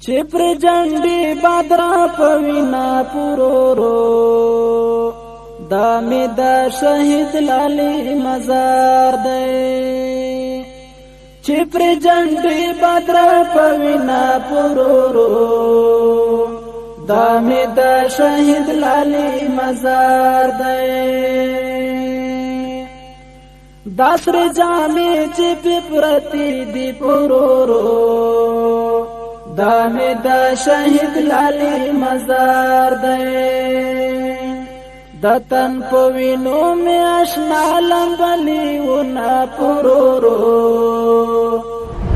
چې پر جنډي بدر پوینا پورورو دا می دا شهید لالی مزار دی چې پر جنډي بدر پوینا پورورو دا می دا شهید لالی مزار دی داسر جامې چې پرتی دی پورورو دا می دا شهید لالی مزار دی دتن پوینو می اشنا لنبلی ونا پورورو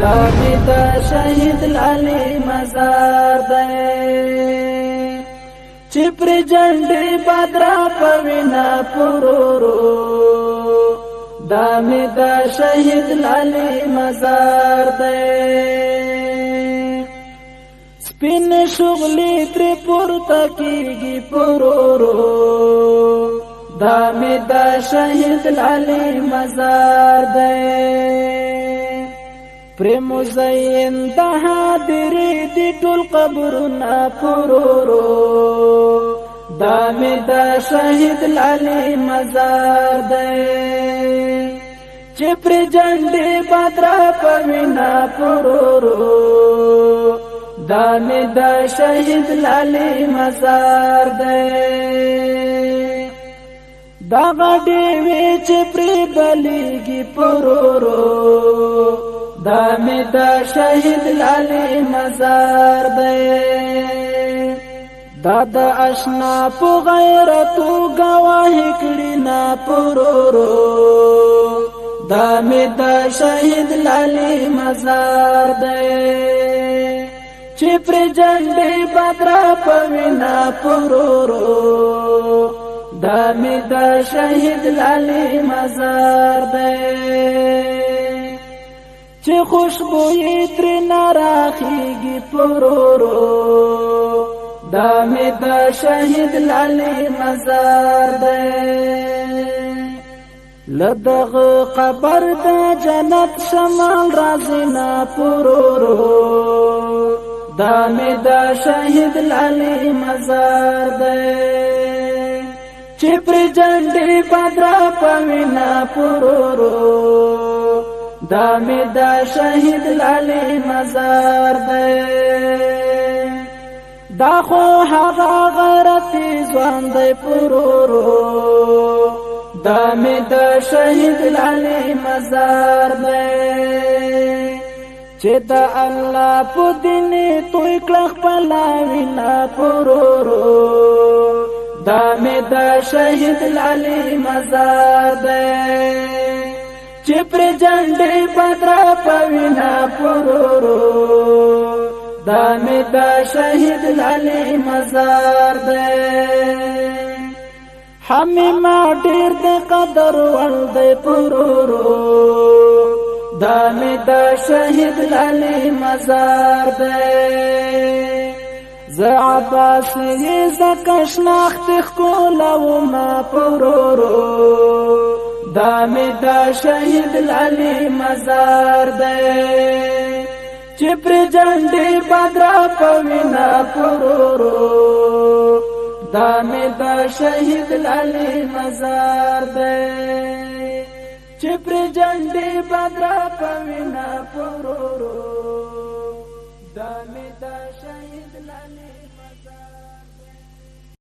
دا می دا شهید لالی مزار دی چې پر جنډي بدر پوینا پورورو دا می دا شهید لالی مزار دی سپین شغلی تری پورتا کیگی پورورو دا می دا شهید لالی مزار دی پر مزین دا حاضری دی ټول قبرنا پورورو دا می دا شهید لالی مزار دی چې پر جنډي بدر پوینا پورورو دا می دا شهید لالی مزار دی دا غډي وی چې پر بلیږي پورورو دا می دا شهید لالی مزار دی دا د اشنا په غیرتو گواهی کړي نا پورورو دا می دا شهید لالی مزار دی چې پر جنډي بدر پوینا پورورو دا می دا شهید لالی مزار دی چې خوشبوئی تر ناراخیږي پورورو دا می دا شهید لالی مزار دی لدغ قبر دا جنت شمال رازینا پورورو دا می دا شهید لالی مزار دی چې پر جنډي بدر پوینا پورورو دا می دا شهید لالی مزار دی دا خو هغه غیرتی ځوان دی پورورو دا می دا شهید لالی مزار دی چې دا الله په دین توي کلخ پلاوینا پورورو دا می دا شهید لالی مزار دی چې پر جنډي بدر پوینا پورورو دا می دا شهید لالی مزار دی حمی ما ډیر د قدر ول دی پورورو دا می دا شهید لالی مزار دی ز عباس یې زکه شناخت ښکلو ما پورورو دا می دا شهید لالی مزار دی چې پر جنډي بدر پوینا پورورو دا می دا شهید لالی مزار دی چې پر جنډي بدر پوینا پورورو دا می دا شهید لالی